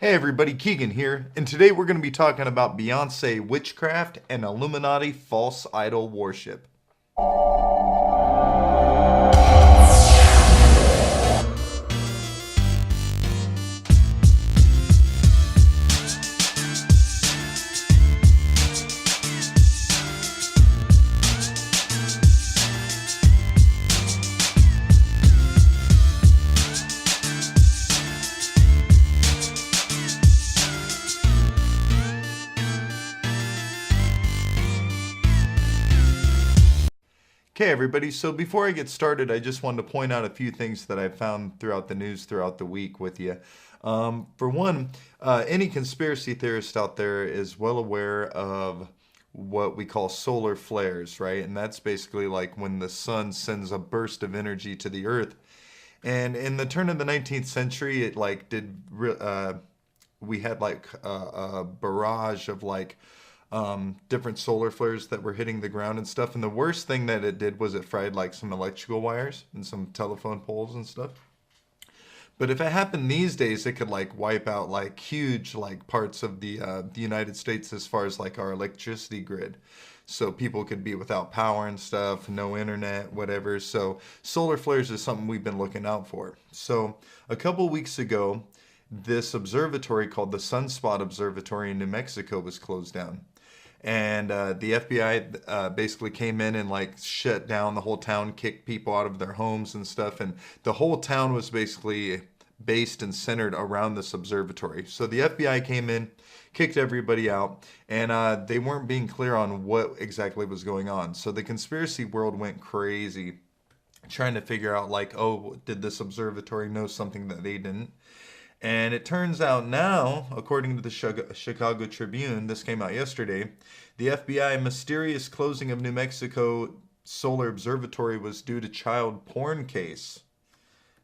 Hey everybody, Keegan here, and today we're going to be talking about Beyonce witchcraft and Illuminati false idol worship. Okay, everybody, so before I get started, I just wanted to point out a few things that I found throughout the news throughout the week with you. For one, any conspiracy theorist out there is well aware of what we call solar flares, right? And that's basically like when the sun sends a burst of energy to the earth. And in the turn of the 19th century, it like we had like a barrage of like different solar flares that were hitting the ground and stuff. And the worst thing that it did was it fried like some electrical wires and some telephone poles and stuff. But if it happened these days, it could like wipe out like huge like parts of the United States as far as like our electricity grid. So people could be without power and stuff, no internet, whatever. So solar flares is something we've been looking out for. So a couple weeks ago, this observatory called the Sunspot Observatory in New Mexico was closed down. And the FBI basically came in and like shut down the whole town, kicked people out of their homes and stuff. And the whole town was basically based and centered around this observatory. So the FBI came in, kicked everybody out, and they weren't being clear on what exactly was going on. So the conspiracy world went crazy trying to figure out like, oh, did this observatory know something that they didn't? And it turns out now, according to the Chicago Tribune, this came out yesterday, the FBI mysterious closing of New Mexico Solar Observatory was due to child porn case.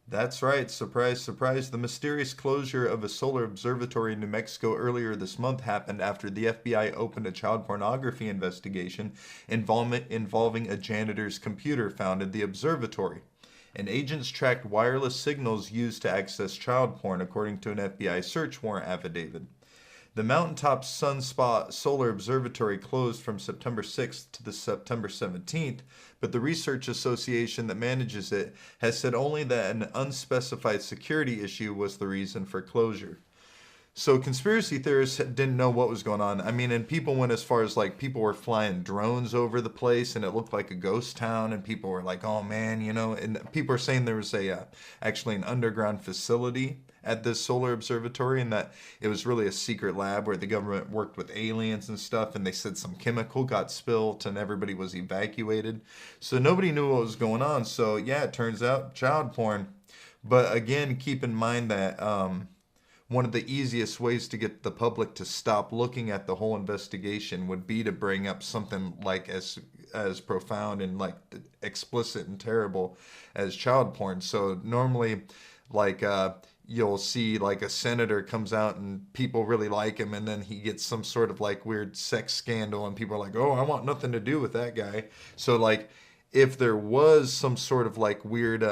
That's right, surprise, surprise. The mysterious closure of a solar observatory in New Mexico earlier this month happened after the FBI opened a child pornography investigation involving a janitor's computer found in the observatory. And agents tracked wireless signals used to access child porn, according to an FBI search warrant affidavit. The Mountaintop Sunspot Solar Observatory closed from September 6th to the September 17th, but the research association that manages it has said only that an unspecified security issue was the reason for closure. So conspiracy theorists didn't know what was going on. I mean, and people went as far as like people were flying drones over the place and it looked like a ghost town and people were like, oh man, you know, and people are saying there was actually an underground facility at this solar observatory and that it was really a secret lab where the government worked with aliens and stuff, and they said some chemical got spilled and everybody was evacuated. So nobody knew what was going on. So yeah, it turns out child porn. But again, keep in mind that one of the easiest ways to get the public to stop looking at the whole investigation would be to bring up something like as profound and like explicit and terrible as child porn. So normally, like you'll see like a senator comes out and people really like him, and then he gets some sort of like weird sex scandal, and people are like, oh, I want nothing to do with that guy. So like, if there was some sort of like weird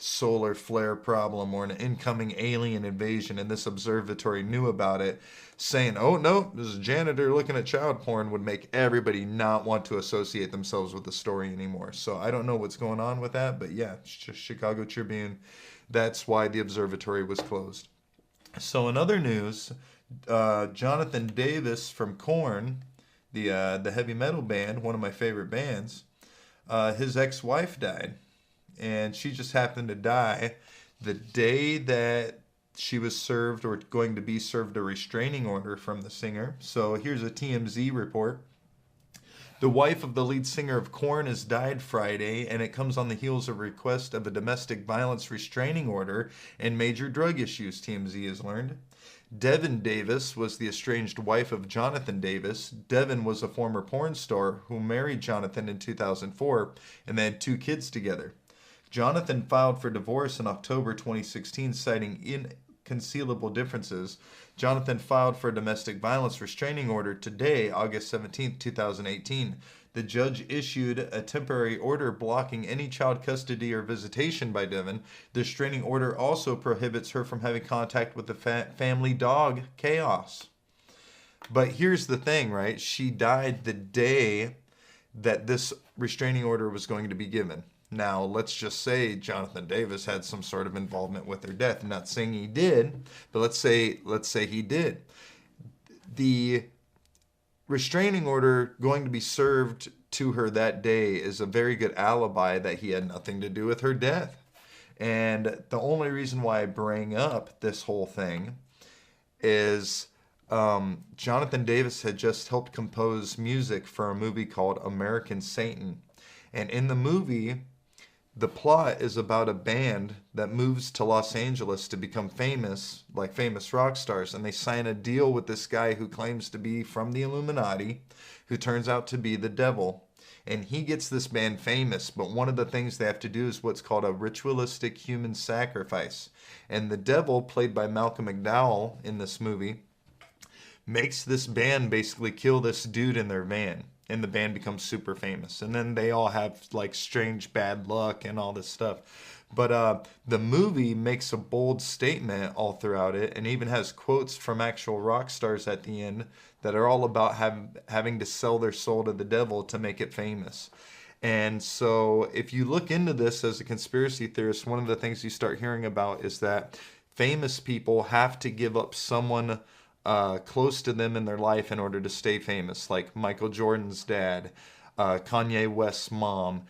solar flare problem or an incoming alien invasion and this observatory knew about it, saying, oh no, there's a janitor looking at child porn, would make everybody not want to associate themselves with the story anymore. So I don't know what's going on with that, but yeah, Chicago Tribune, that's why the observatory was closed. So in other news, Jonathan Davis from Korn, the heavy metal band, one of my favorite bands, his ex-wife died. And she just happened to die the day that she was served or going to be served a restraining order from the singer. So here's a TMZ report. The wife of the lead singer of Korn has died Friday, and it comes on the heels of a request of a domestic violence restraining order and major drug issues, TMZ has learned. Deven Davis was the estranged wife of Jonathan Davis. Deven was a former porn star who married Jonathan in 2004, and they had 2 kids together. Jonathan filed for divorce in October 2016, citing inconcealable differences. Jonathan filed for a domestic violence restraining order today, August 17, 2018. The judge issued a temporary order blocking any child custody or visitation by Deven. The restraining order also prohibits her from having contact with the family dog, Chaos. But here's the thing, right? She died the day that this restraining order was going to be given. Now, let's just say Jonathan Davis had some sort of involvement with her death. I'm not saying he did, but let's say he did. The restraining order going to be served to her that day is a very good alibi that he had nothing to do with her death. And the only reason why I bring up this whole thing is Jonathan Davis had just helped compose music for a movie called American Satan. And in the movie, the plot is about a band that moves to Los Angeles to become famous, like famous rock stars. And they sign a deal with this guy who claims to be from the Illuminati, who turns out to be the devil. And he gets this band famous, but one of the things they have to do is what's called a ritualistic human sacrifice. And the devil, played by Malcolm McDowell in this movie, makes this band basically kill this dude in their van. And the band becomes super famous. And then they all have like strange bad luck and all this stuff. But the movie makes a bold statement all throughout it, and even has quotes from actual rock stars at the end that are all about having to sell their soul to the devil to make it famous. And so if you look into this as a conspiracy theorist, one of the things you start hearing about is that famous people have to give up someone close to them in their life in order to stay famous, like Michael Jordan's dad, Kanye West's mom,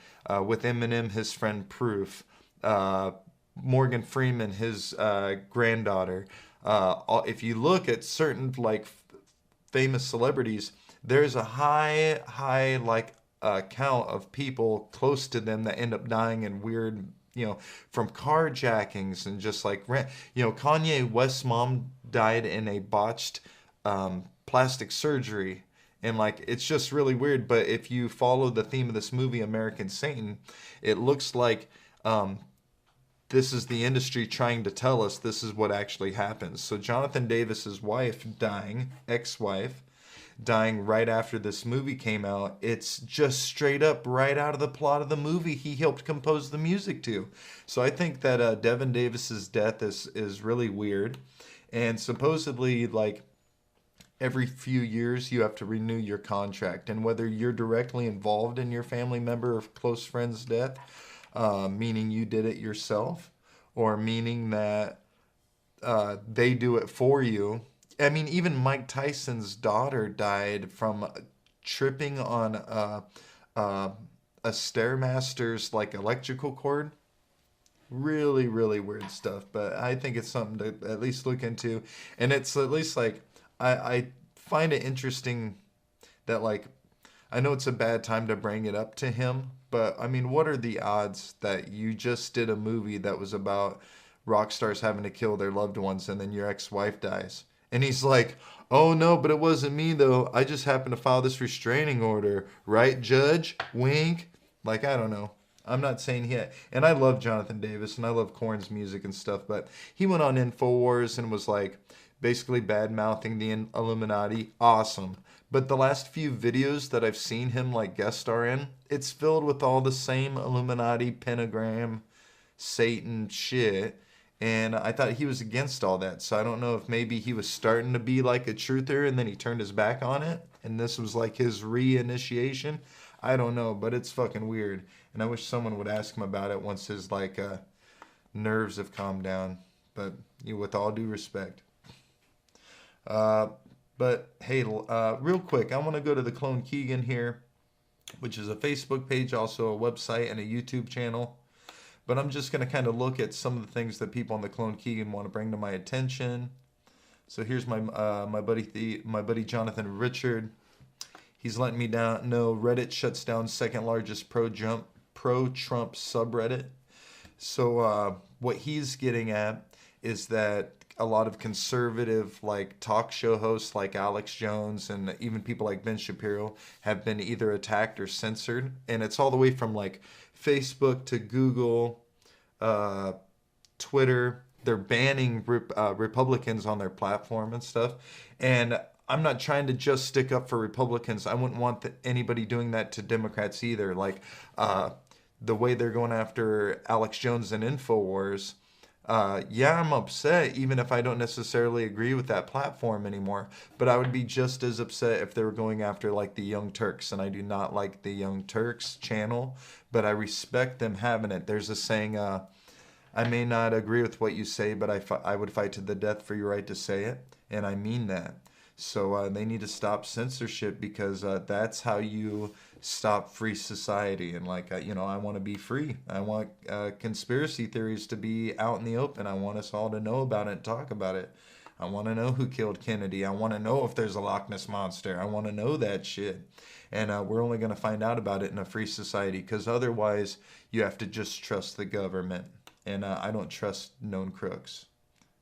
with Eminem, his friend Proof, Morgan Freeman, his granddaughter. If you look at certain like famous celebrities, there's a high like count of people close to them that end up dying in weird, from carjackings and just like, Kanye West's mom died in a botched plastic surgery. And like, it's just really weird. But if you follow the theme of this movie, American Satan, it looks like this is the industry trying to tell us this is what actually happens. So Jonathan Davis's wife dying, ex-wife, dying right after this movie came out, it's just straight up right out of the plot of the movie he helped compose the music to. So I think that Deven Davis's death is really weird. And supposedly, like, every few years you have to renew your contract. And whether you're directly involved in your family member or close friend's death, meaning you did it yourself, or meaning that they do it for you. I mean, even Mike Tyson's daughter died from tripping on a Stairmaster's like electrical cord. Really, really weird stuff, but I think it's something to at least look into. And it's at least like, I find it interesting that, like, I know it's a bad time to bring it up to him, but I mean, what are the odds that you just did a movie that was about rock stars having to kill their loved ones and then your ex-wife dies? And he's like, oh no, but it wasn't me though. I just happened to file this restraining order. Right, Judge? Wink. Like, I don't know. I'm not saying he had, and I love Jonathan Davis and I love Korn's music and stuff, but he went on InfoWars and was like basically bad mouthing the Illuminati. Awesome. But the last few videos that I've seen him like guest star in, it's filled with all the same Illuminati, pentagram, Satan shit. And I thought he was against all that. So I don't know if maybe he was starting to be like a truther and then he turned his back on it. And this was like his reinitiation. I don't know, but it's fucking weird. And I wish someone would ask him about it once his like nerves have calmed down. But with all due respect. But hey, real quick, I want to go to the Clone Keegan here, which is a Facebook page, also a website and a YouTube channel. But I'm just going to kind of look at some of the things that people on the Clone Keegan want to bring to my attention. So here's my buddy Jonathan Richard. He's letting me know Reddit shuts down second largest pro-Trump subreddit. So what he's getting at is that a lot of conservative like talk show hosts like Alex Jones and even people like Ben Shapiro have been either attacked or censored. And it's all the way from like Facebook to Google, Twitter. They're banning Republicans on their platform and stuff. And I'm not trying to just stick up for Republicans. I wouldn't want anybody doing that to Democrats either. Like the way they're going after Alex Jones and InfoWars. Yeah, I'm upset, even if I don't necessarily agree with that platform anymore. But I would be just as upset if they were going after like the Young Turks, and I do not like the Young Turks channel, but I respect them having it. There's a saying, I may not agree with what you say, but I would fight to the death for your right to say it, and I mean that. So they need to stop censorship because that's how you stop free society. And like, I want to be free. I want conspiracy theories to be out in the open. I want us all to know about it and talk about it. I want to know who killed Kennedy. I want to know if there's a Loch Ness monster. I want to know that shit. And we're only going to find out about it in a free society, because otherwise you have to just trust the government. And I don't trust known crooks.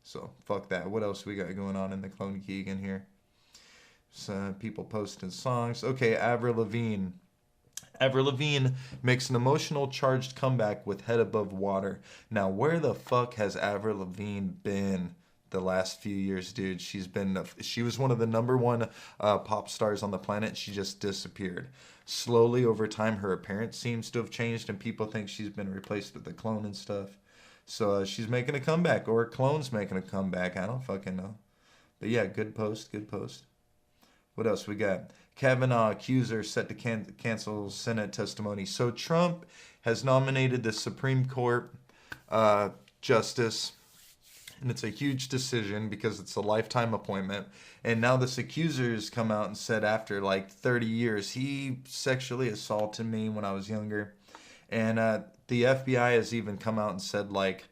So fuck that. What else we got going on in the Clone Keegan here? So people posting songs. Okay, Avril Lavigne. Avril Lavigne makes an emotional charged comeback with Head Above Water. Now, where the fuck has Avril Lavigne been the last few years, dude? She was one of the number one pop stars on the planet. She just disappeared. Slowly over time, her appearance seems to have changed, and people think she's been replaced with a clone and stuff. So she's making a comeback, or a clone's making a comeback. I don't fucking know. But yeah, good post, good post. What else we got? Kavanaugh accuser set to cancel Senate testimony. So Trump has nominated the Supreme Court justice, and it's a huge decision because it's a lifetime appointment. And now this accuser has come out and said after like 30 years, he sexually assaulted me when I was younger. And the FBI has even come out and said like,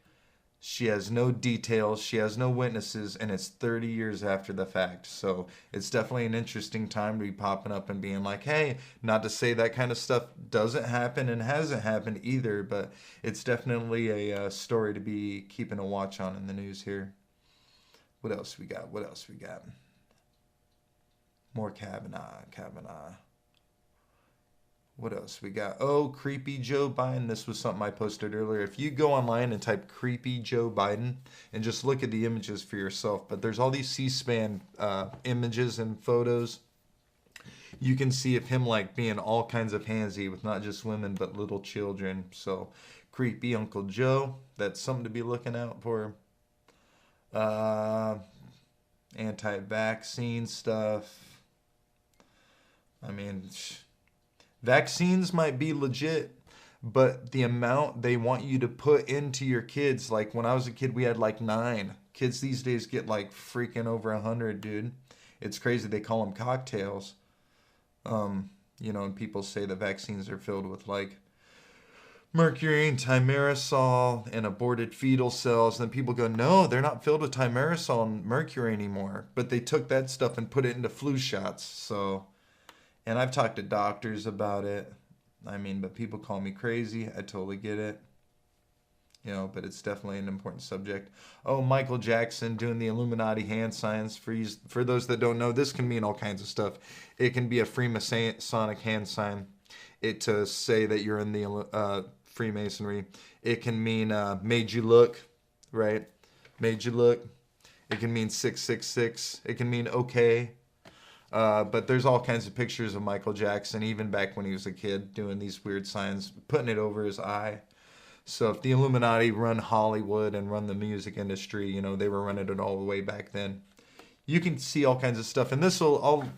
she has no details, she has no witnesses, and it's 30 years after the fact. So it's definitely an interesting time to be popping up and being like, hey, not to say that kind of stuff doesn't happen and hasn't happened either, but it's definitely a story to be keeping a watch on in the news here. What else we got? What else we got? More Kavanaugh. What else we got? Oh, creepy Joe Biden. This was something I posted earlier. If you go online and type creepy Joe Biden and just look at the images for yourself, but there's all these C-SPAN images and photos. You can see of him like being all kinds of handsy with not just women but little children. So creepy Uncle Joe. That's something to be looking out for. Anti-vaccine stuff. I mean, vaccines might be legit, but the amount they want you to put into your kids, like when I was a kid, we had like 9. Kids these days get like freaking over 100, dude. It's crazy. They call them cocktails. And people say the vaccines are filled with like mercury and thimerosal and aborted fetal cells. And then people go, no, they're not filled with thimerosal and mercury anymore. But they took that stuff and put it into flu shots. So... And I've talked to doctors about it. I mean, but people call me crazy. I totally get it. But it's definitely an important subject. Oh, Michael Jackson doing the Illuminati hand signs. For those that don't know, this can mean all kinds of stuff. It can be a Freemasonic hand sign. It to say that you're in the Freemasonry. It can mean made you look, right? Made you look. It can mean 666. It can mean okay. But there's all kinds of pictures of Michael Jackson, even back when he was a kid, doing these weird signs, putting it over his eye. So if the Illuminati run Hollywood and run the music industry, they were running it all the way back then. You can see all kinds of stuff. And I'll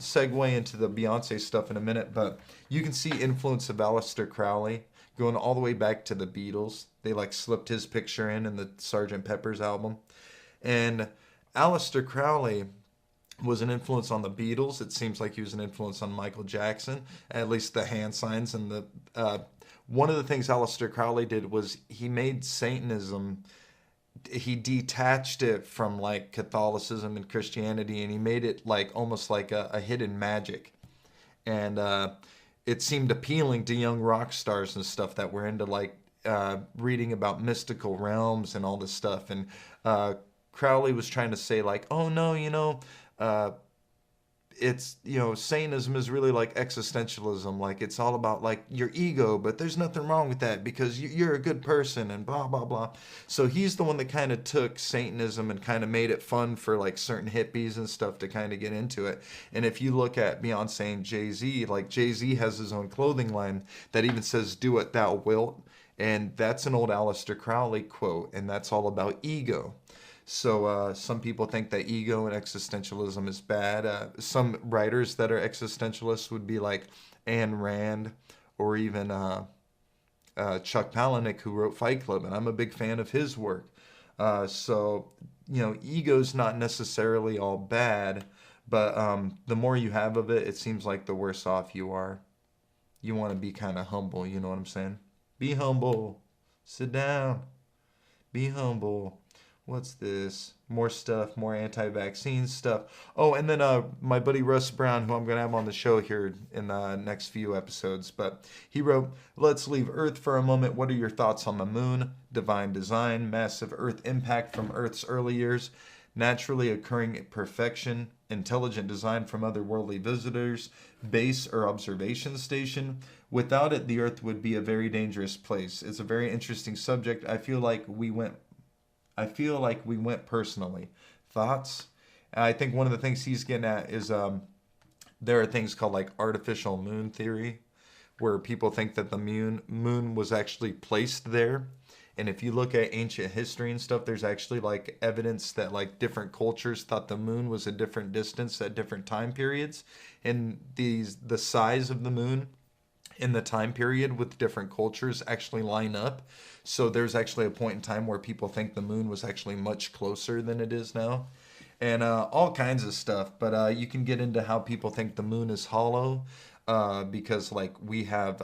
segue into the Beyonce stuff in a minute, but you can see influence of Aleister Crowley going all the way back to the Beatles. They like slipped his picture in the Sgt. Pepper's album. And Aleister Crowley was an influence on the Beatles. It seems like he was an influence on Michael Jackson, at least the hand signs. And one of the things Aleister Crowley did was he made Satanism, he detached it from like Catholicism and Christianity, and he made it like almost like a hidden magic. And it seemed appealing to young rock stars and stuff that were into like reading about mystical realms and all this stuff. And Crowley was trying to say like, oh no, it's, Satanism is really like existentialism. Like it's all about like your ego, but there's nothing wrong with that because you're a good person and blah blah blah. So he's the one that kind of took Satanism and kind of made it fun for like certain hippies and stuff to kind of get into it. And if you look at Beyonce and Jay-Z, like Jay-Z has his own clothing line that even says "Do what thou wilt," and that's an old Aleister Crowley quote, and that's all about ego. So some people think that ego and existentialism is bad. Some writers that are existentialists would be like Ayn Rand or even Chuck Palahniuk, who wrote Fight Club, and I'm a big fan of his work. Ego's not necessarily all bad, but the more you have of it, it seems like the worse off you are. You want to be kind of humble, you know what I'm saying? Be humble. Sit down. Be humble. What's this? More stuff, more anti-vaccine stuff. Oh, and then my buddy Russ Brown, who I'm going to have on the show here in the next few episodes, but he wrote, "Let's leave Earth for a moment. What are your thoughts on the moon? Divine design, massive Earth impact from Earth's early years, naturally occurring perfection, intelligent design from otherworldly visitors, base or observation station. Without it, the Earth would be a very dangerous place. It's a very interesting subject. I feel like we went personally. Thoughts?" I think one of the things he's getting at is there are things called like artificial moon theory, where people think that the moon was actually placed there. And if you look at ancient history and stuff, there's actually like evidence that like different cultures thought the moon was a different distance at different time periods. And the size of the moon in the time period with different cultures actually line up. So there's actually a point in time where people think the moon was actually much closer than it is now. And all kinds of stuff. But you can get into how people think the moon is hollow because like we have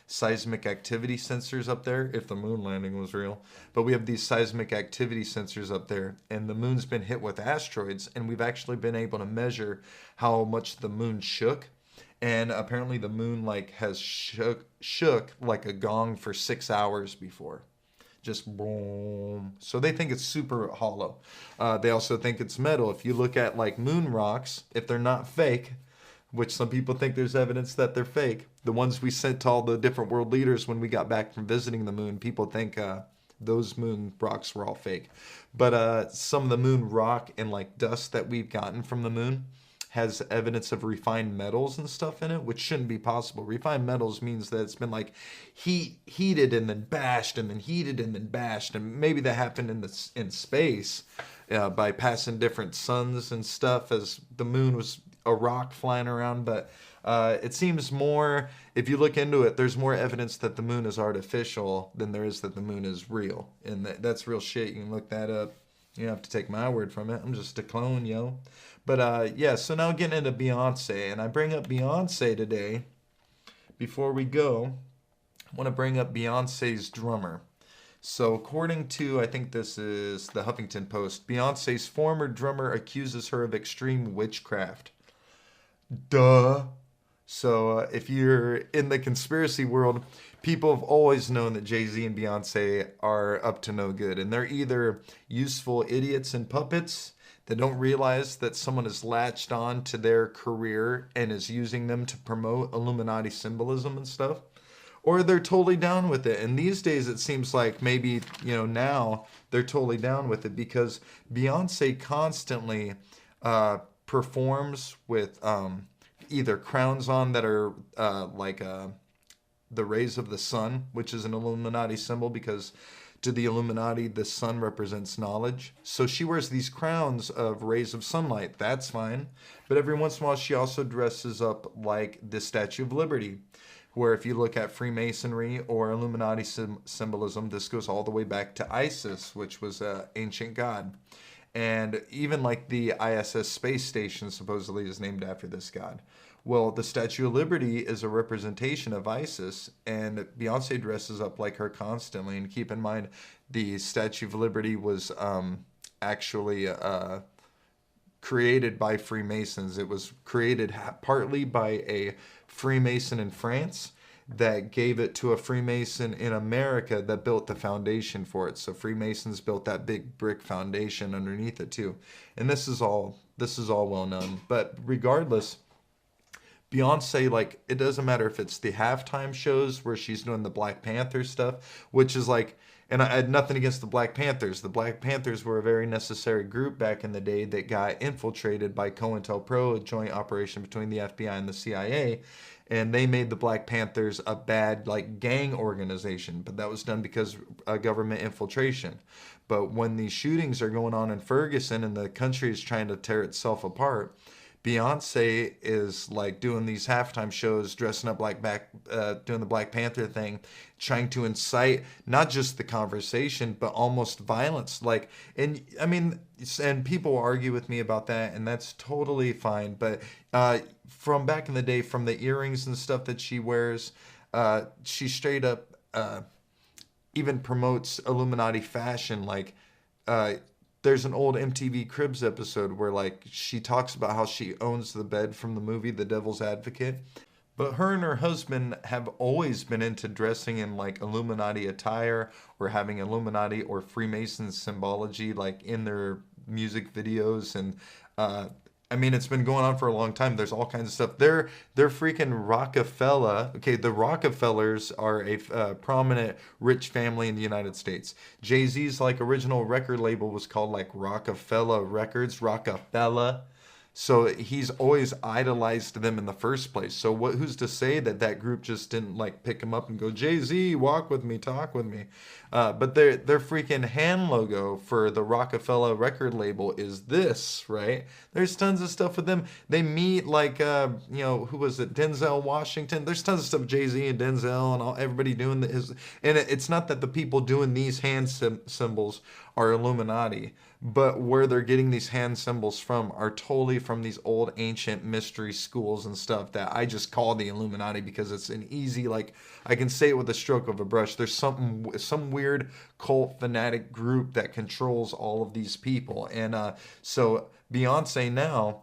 seismic activity sensors up there, if the moon landing was real. But we have these seismic activity sensors up there, and the moon's been hit with asteroids, and we've actually been able to measure how much the moon shook. And apparently the moon like has shook like a gong for 6 hours before. Just boom. So they think it's super hollow. They also think it's metal. If you look at like moon rocks, if they're not fake, which some people think there's evidence that they're fake, the ones we sent to all the different world leaders when we got back from visiting the moon, people think those moon rocks were all fake. But some of the moon rock and like dust that we've gotten from the moon has evidence of refined metals and stuff in it, which shouldn't be possible. Refined metals means that it's been like heated and then bashed and then heated and then bashed, and maybe that happened in space by passing different suns and stuff as the moon was a rock flying around. But it seems more, if you look into it, there's more evidence that the moon is artificial than there is that the moon is real, and that's real shit. You can look that up. You don't have to take my word from it. I'm just a clone, yo. But yeah, so now getting into Beyonce, and I bring up Beyonce today. Before we go, I want to bring up Beyonce's drummer. So according to, I think this is the Huffington Post, Beyonce's former drummer accuses her of extreme witchcraft. Duh. So if you're in the conspiracy world, people have always known that Jay-Z and Beyonce are up to no good. And they're either useful idiots and puppets that don't realize that someone has latched on to their career and is using them to promote Illuminati symbolism and stuff, or they're totally down with it. And these days it seems like maybe, now they're totally down with it, because Beyonce constantly performs with either crowns on that are like the rays of the sun, which is an Illuminati symbol, because to the Illuminati, the sun represents knowledge. So she wears these crowns of rays of sunlight. That's fine. But every once in a while, she also dresses up like the Statue of Liberty, where if you look at Freemasonry or Illuminati symbolism, this goes all the way back to Isis, which was an ancient god. And even like the ISS space station supposedly is named after this god. Well, the Statue of Liberty is a representation of Isis, and Beyonce dresses up like her constantly. And keep in mind, the Statue of Liberty was actually created by Freemasons. It was created partly by a Freemason in France. that gave it to a Freemason in America that built the foundation for it. So Freemasons built that big brick foundation underneath it too. And this is all well known. But regardless, Beyonce, like, it doesn't matter if it's the halftime shows where she's doing the Black Panther stuff, which is like, and I had nothing against the Black Panthers. The Black Panthers were a very necessary group back in the day that got infiltrated by COINTELPRO, a joint operation between the FBI and the CIA. And they made the Black Panthers a bad, like, gang organization. But that was done because of government infiltration. But when these shootings are going on in Ferguson and the country is trying to tear itself apart, Beyonce is like doing these halftime shows, dressing up like doing the Black Panther thing, trying to incite not just the conversation, but almost violence. Like, and I mean, and people argue with me about that, and that's totally fine. But from back in the day, from the earrings and stuff that she wears, she straight up even promotes Illuminati fashion. Like, there's an old MTV Cribs episode where, like, she talks about how she owns the bed from the movie The Devil's Advocate. But her and her husband have always been into dressing in, like, Illuminati attire or having Illuminati or Freemason symbology, like, in their music videos. And I mean, it's been going on for a long time. There's all kinds of stuff. They're freaking Rockefeller. Okay, the Rockefellers are a prominent rich family in the United States. Jay-Z's like original record label was called like Rockefeller Records, Rockefeller. So he's always idolized them in the first place. So who's to say that that group just didn't like pick him up and go, Jay-Z, walk with me, talk with me. But their freaking hand logo for the Rockefeller record label is this, right? There's tons of stuff with them. They meet like, who was it? Denzel Washington. There's tons of stuff with Jay-Z and Denzel and everybody doing his. And it's not that the people doing these hand symbols are Illuminati, but where they're getting these hand symbols from are totally from these old ancient mystery schools and stuff that I just call the Illuminati because it's an easy, like, I can say it with a stroke of a brush. There's some weird cult fanatic group that controls all of these people. And so Beyonce now,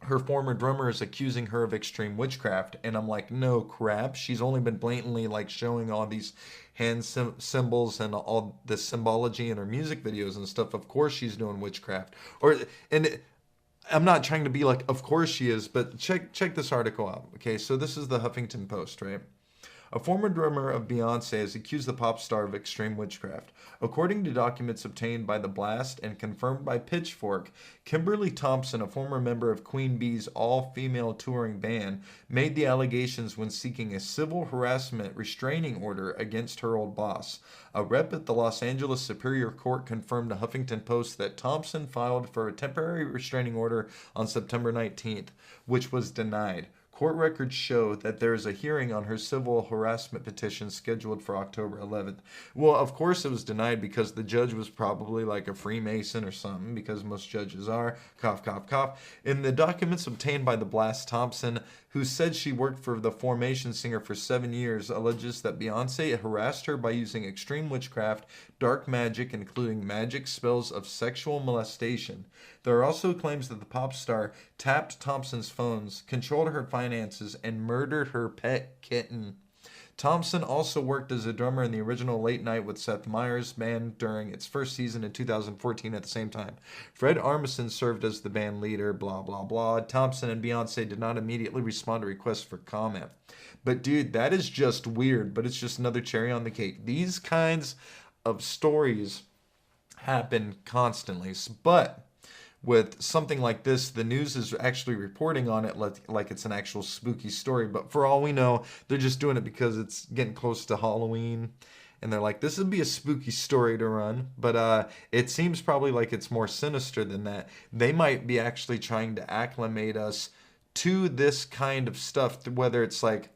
her former drummer is accusing her of extreme witchcraft, and I'm like, no crap. She's only been blatantly like showing all these hand symbols and all the symbology in her music videos and stuff. Of course she's doing witchcraft. I'm not trying to be like, of course she is, but check this article out. Okay, so this is the Huffington Post, right? A former drummer of Beyonce has accused the pop star of extreme witchcraft. According to documents obtained by The Blast and confirmed by Pitchfork, Kimberly Thompson, a former member of Queen Bee's all-female touring band, made the allegations when seeking a civil harassment restraining order against her old boss. A rep at the Los Angeles Superior Court confirmed to Huffington Post that Thompson filed for a temporary restraining order on September 19th, which was denied. Court records show that there is a hearing on her civil harassment petition scheduled for October 11th. Well, of course it was denied because the judge was probably like a Freemason or something, because most judges are. Cough, cough, cough. In the documents obtained by The Blast, Thompson, who said she worked for the Formation singer for 7 years, alleges that Beyonce harassed her by using extreme witchcraft, dark magic, including magic spells of sexual molestation. There are also claims that the pop star tapped Thompson's phones, controlled her finances, and murdered her pet kitten. Thompson also worked as a drummer in the original Late Night with Seth Meyers band during its first season in 2014 at the same time. Fred Armisen served as the band leader, blah, blah, blah. Thompson and Beyonce did not immediately respond to requests for comment. But dude, that is just weird, but it's just another cherry on the cake. These kinds of stories happen constantly, but with something like this, the news is actually reporting on it like it's an actual spooky story. But for all we know, they're just doing it because it's getting close to Halloween. And they're like, this would be a spooky story to run. But it seems probably like it's more sinister than that. They might be actually trying to acclimate us to this kind of stuff, whether it's like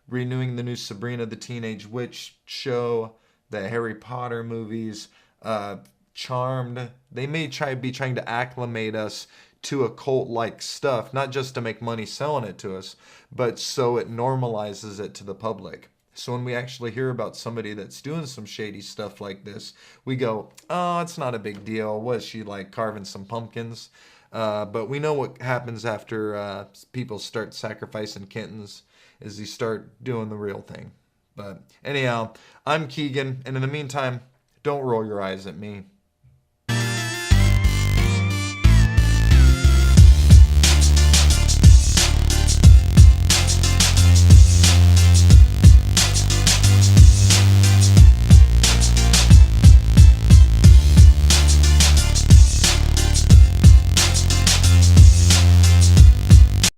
renewing the new Sabrina the Teenage Witch show, the Harry Potter movies, Charmed. They may be trying to acclimate us to occult-like stuff, not just to make money selling it to us, but so it normalizes it to the public. So when we actually hear about somebody that's doing some shady stuff like this, we go, oh, it's not a big deal. Was she like carving some pumpkins? But we know what happens after people start sacrificing kittens as you start doing the real thing. But anyhow, I'm Keegan, and in the meantime, don't roll your eyes at me.